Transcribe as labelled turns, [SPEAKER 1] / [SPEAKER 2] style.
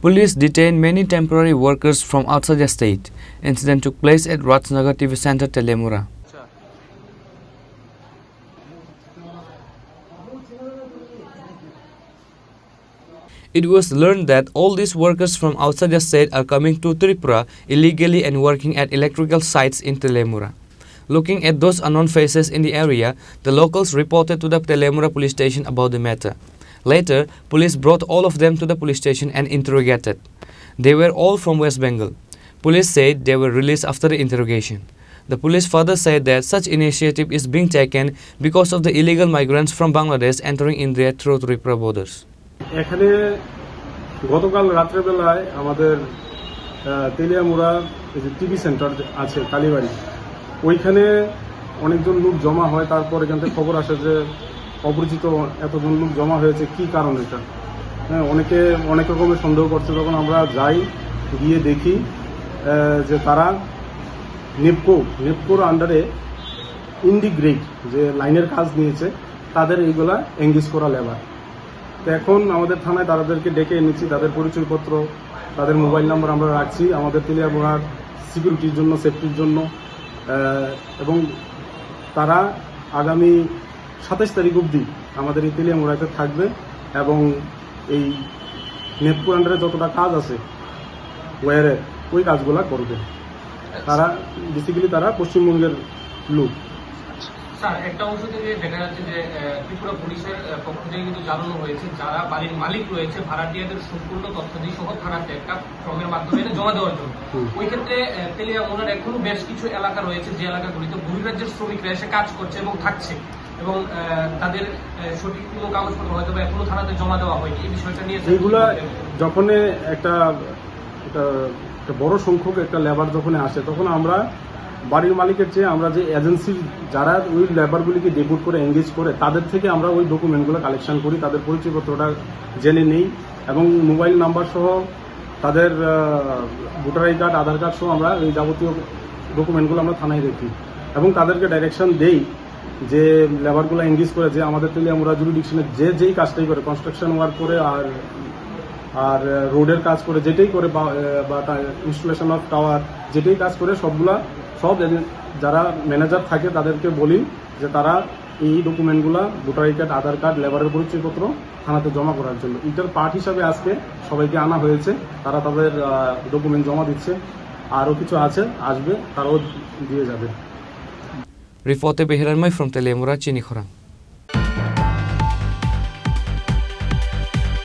[SPEAKER 1] Police detained many temporary workers from outside the state. Incident took place at Rajnagar TV Center, Telemura. It was learned that all these workers from outside the state are coming to Tripura illegally and working at electrical sites in Telemura. Looking at those unknown faces in the area, the locals reported to the Telemura police station about the matter. Later, police brought all of them to the police station and interrogated. They were all from West Bengal. Police said they were released after the interrogation. The police further said that such initiative is being taken because of the illegal migrants from Bangladesh entering India through Tripura borders.
[SPEAKER 2] এখানে গতকাল রাত্রেবেলায় আমাদের তেলিয়ামুড়া যে TV centre আছে কালীবাড়ি, ওইখানে অনেকজন লোক জমা হয়। তারপর এখান থেকে খবর আসে যে অপরিচিত এতজন লোক জমা হয়েছে, কি কারণ এটা। হ্যাঁ, অনেকে অনেক রকমের সন্দেহ করছে। তখন আমরা যাই, গিয়ে দেখি যে তারা নেপকোর আন্ডারে ইন্ডিগ্রেড যে লাইনের কাজ নিয়েছে, তাদের এইগুলা এঙ্গেজ করা লেবার। তো এখন আমাদের থানায় তাদেরকে ডেকে এনেছি, তাদের পরিচয়পত্র, তাদের মোবাইল নাম্বার আমরা রাখছি আমাদের তেলিয়ামুড়ার সিকিউরিটির জন্য, সেফটির জন্য। এবং তারা আগামী 27 তারিখ অবধি আমাদের এই তেলিয়ামুড়াতে থাকবে এবং এই নেপকোর আন্ডারে যতটা কাজ আছে ওয়ারে, ওই কাজগুলা করবে। তারা বেসিক্যালি তারা পশ্চিমবঙ্গের লোক।
[SPEAKER 3] স্যার, একটা অংশ থেকে দেখা যাচ্ছে যে ত্রিপুরা পুলিশের পক্ষ থেকে কিন্তু জানানো হয়েছে যারা বাড়ির মালিক রয়েছে ভাড়াটিয়াদের সম্পূর্ণ তথ্যাদি সহ থানাতে একটা ফর্মের মাধ্যমে জমা দেওয়ার জন্য। ওই ক্ষেত্রে তেলিয়ামুড়ার এখনো বেশ কিছু এলাকা রয়েছে যে এলাকাগুলিতে বহিরাজ্যের শ্রমিকরা এসে কাজ করছে এবং থাকছে, এবং তাদের সঠিক কোনো কাগজপত্র হয়তো এখনো থানাতে জমা দেওয়া হয়নি। এই বিষয়টা নিয়ে
[SPEAKER 2] এইগুলা যখন একটা বড় সংখ্যক একটা লেবার যখন আসে, তখন আমরা বাড়ির মালিকের চেয়ে আমরা যে এজেন্সির যারা ওই লেবারগুলিকে ডেপুট করে এঙ্গেজ করে, তাদের থেকে আমরা ওই ডকুমেন্টগুলো কালেকশন করি, তাদের পরিচয়পত্রটা জেনে নেই এবং মোবাইল নাম্বার সহ তাদের voter I card, Aadhaar card সহ আমরা এই যাবতীয় ডকুমেন্টগুলো আমরা থানায় রেখি এবং তাদেরকে ডাইরেকশন দেই যে লেবারগুলো এঙ্গেজ করে যে আমাদের তেলিয়ামুড়া জুরিডিকশনে যেই কাজটাই করে, কনস্ট্রাকশন ওয়ার্ক করে আর রোডের কাজ করে, যেটাই করে বা ইনস্টলেশন অফ টাওয়ার যেটাই কাজ করে, সব যারা ম্যানেজার থাকে তাদেরকে বলি যে তারা এই ডকুমেন্টগুলো, voter I card, Aadhaar card, লেবারের পরিচয়পত্র থানাতে জমা করার জন্য। এটার পার্ট হিসাবে আজকে সবাইকে আনা হয়েছে, তারা তাদের ডকুমেন্ট জমা দিচ্ছে। আরও কিছু আছে, আসবে, তারাও দিয়ে যাবে।
[SPEAKER 1] Reporter Behiranmai from Telemura, Chini Khorang.